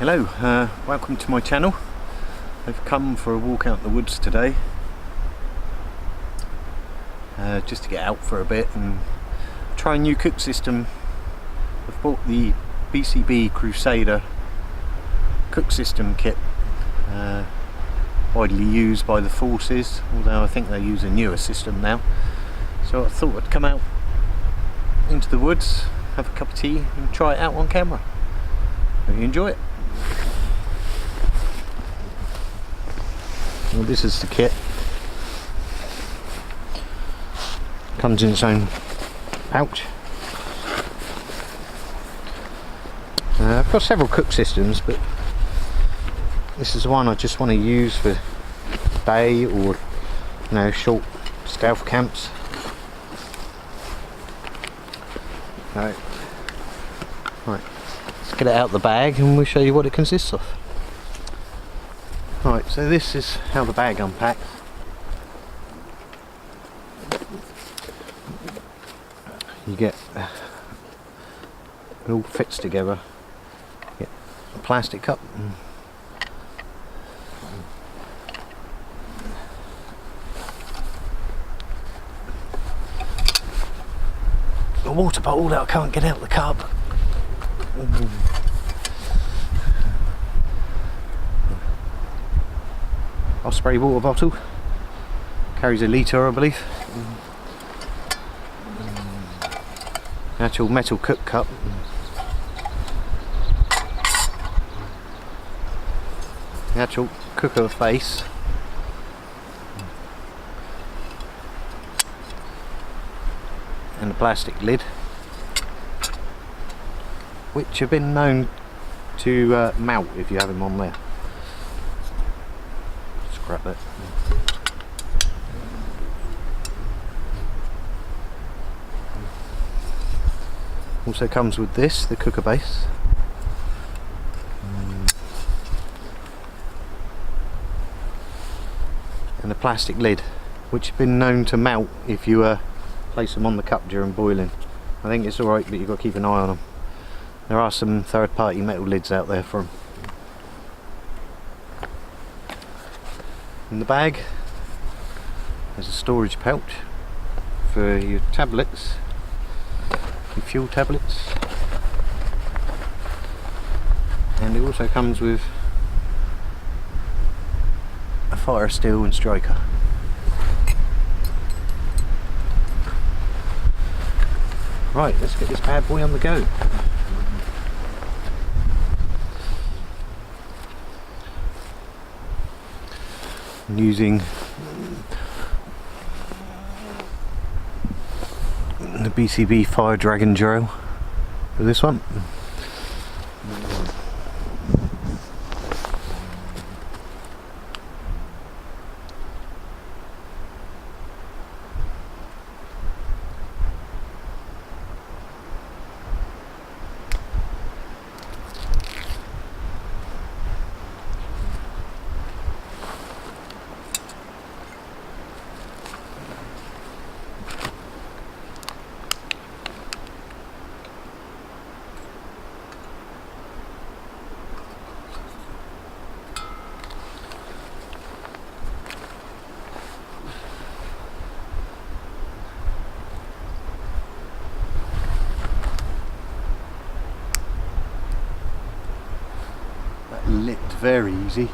Hello, welcome to my channel. I've come for a walk out in the woods today, just to get out for a bit and try a new cook system. I've bought the BCB Crusader cook system kit, widely used by the forces, although I think they use a newer system now. So I thought I'd come out into the woods, have a cup of tea and try it out on camera. Hope you enjoy it. Well, this is the kit. Comes in its own pouch. I've got several cook systems, but this is the one I just want to use for day or short stealth camps. Right, let's get it out of the bag and we'll show you what it consists of. Right, so this is how the bag unpacks. You get, it all fits together. You get a plastic cup. A water bottle that I can't get out of the cup. Osprey water bottle, carries a litre I believe. Actual metal cook cup. The actual cooker face. And a plastic lid, which have been known to melt if you have them on there. Scrap it. Also comes with this, the cooker base. And a plastic lid, which have been known to melt if you place them on the cup during boiling. I think it's alright, but you've got to keep an eye on them. There are some third-party metal lids out there for them. In the bag there's a storage pouch for your tablets, your fuel tablets, and it also comes with a fire steel and striker. Right, let's get this bad boy on the go. I'm using the BCB Fire Dragon drill for this one. Lit very easy.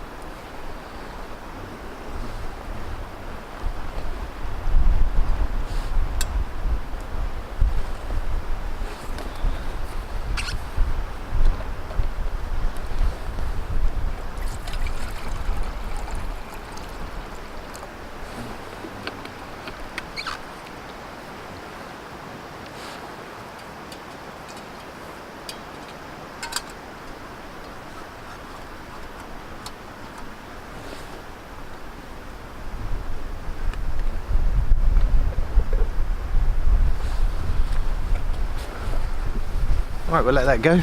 Right, we'll let that go.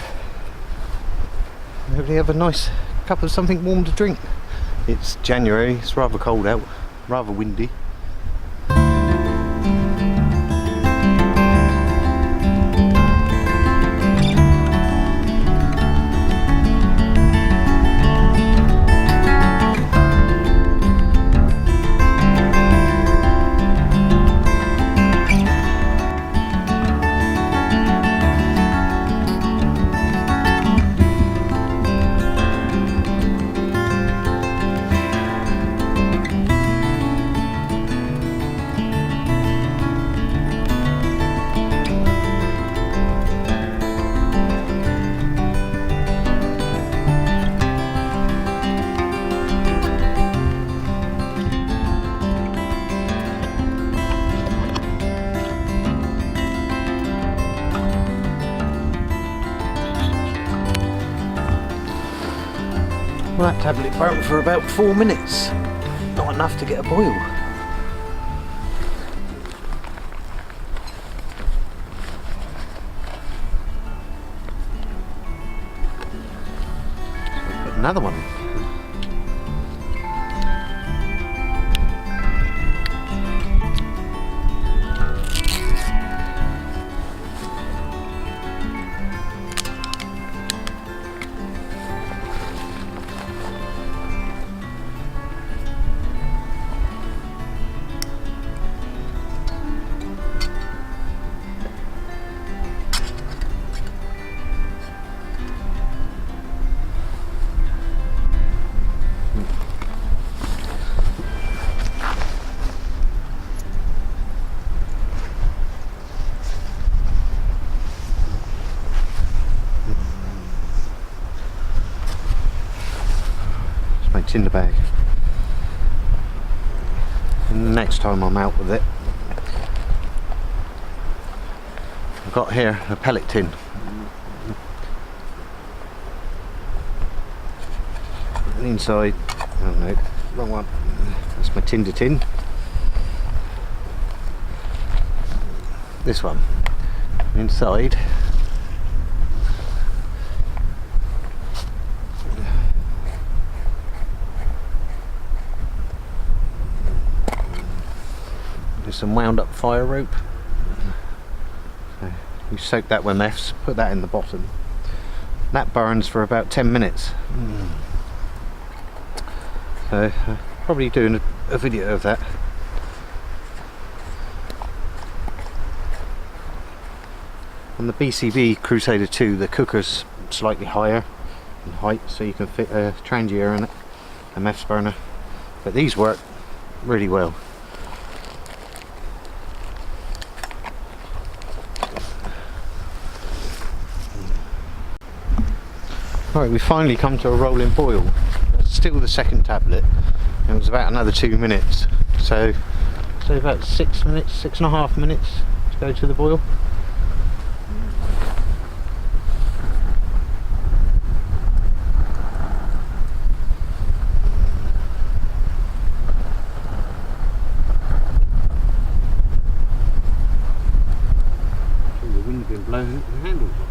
Hopefully have a nice cup of something warm to drink. It's January, it's rather cold out, rather windy. Well, that tablet burnt for about 4 minutes. Not enough to get a boil. So put another one. It's in the bag. And the next time I'm out with it, I've got here a pellet tin. And inside, oh no, wrong one. That's my tinder tin. This one. Inside. Some wound up fire rope. So you soak that with meths, put that in the bottom. That burns for about 10 minutes. So probably doing a video of that. On the BCB Crusader 2, the cooker's slightly higher in height, so you can fit a trangier in it, a meths burner. But these work really well. Right, we finally come to a rolling boil. It's still the second tablet, and it was about another 2 minutes. So about 6 minutes, 6.5 minutes to go to the boil. The wind's been blowing the handles off.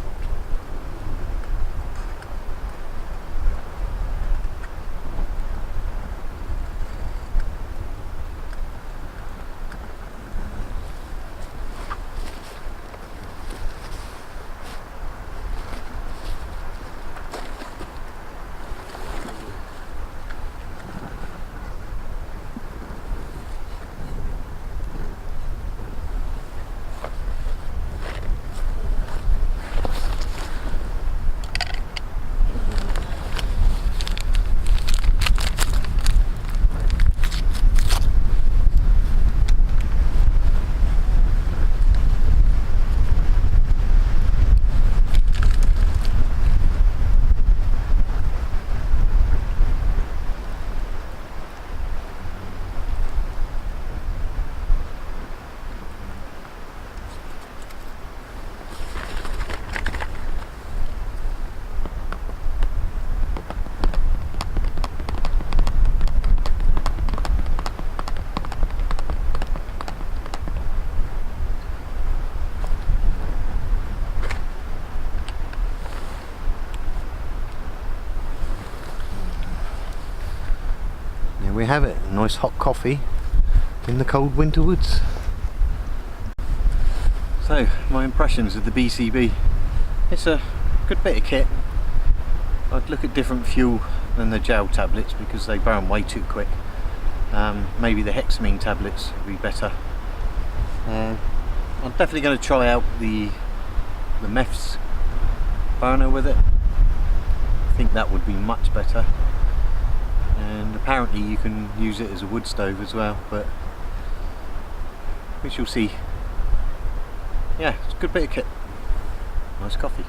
We have it, a nice hot coffee in the cold winter woods. So, my impressions of the BCB. It's a good bit of kit. I'd look at different fuel than the gel tablets because they burn way too quick. Maybe the hexamine tablets would be better. I'm definitely going to try out the meths burner with it. I think that would be much better. And apparently you can use it as a wood stove as well, but we shall see. Yeah, it's a good bit of kit. Nice coffee.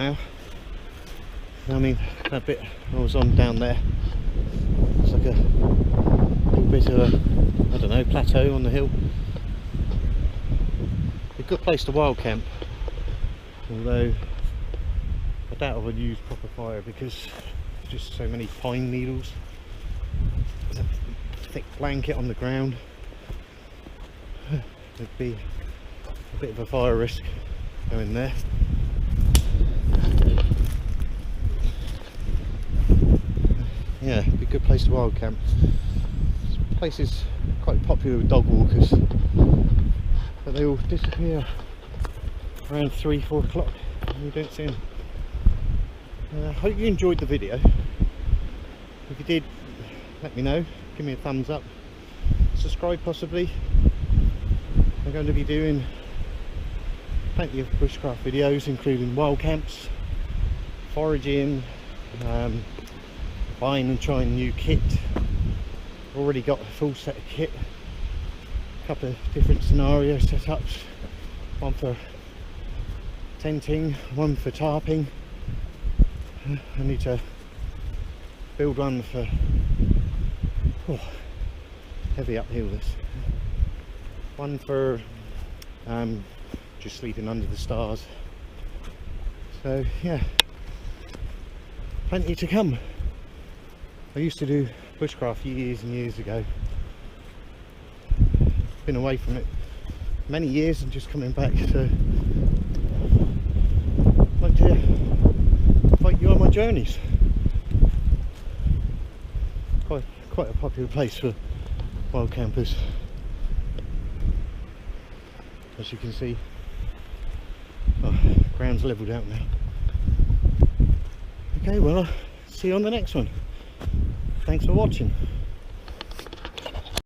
now. I mean, that bit I was on down there, it's like a little bit of a, I don't know, plateau on the hill. A good place to wild camp, although I doubt I would use proper fire because there's just so many pine needles. There's a thick blanket on the ground. There'd be a bit of a fire risk going there. Yeah, it'd be a good place to wild camp. This place is quite popular with dog walkers, but they all disappear around 3-4 o'clock and you don't see them. I hope you enjoyed the video. If you did, let me know, give me a thumbs up, subscribe possibly. I'm going to be doing plenty of bushcraft videos, including wild camps, foraging, buying and trying new kit. Already got a full set of kit, a couple of different scenario setups, one for tenting, one for tarping. I need to build one for heavy uphill this. One for just sleeping under the stars. So yeah, plenty to come. I used to do bushcraft years and years ago. Been away from it many years and just coming back, so I'd like to invite you on my journeys. Quite a popular place for wild campers, as you can see. Ground's levelled out now. Okay, well, I'll see you on the next one. Thanks for watching.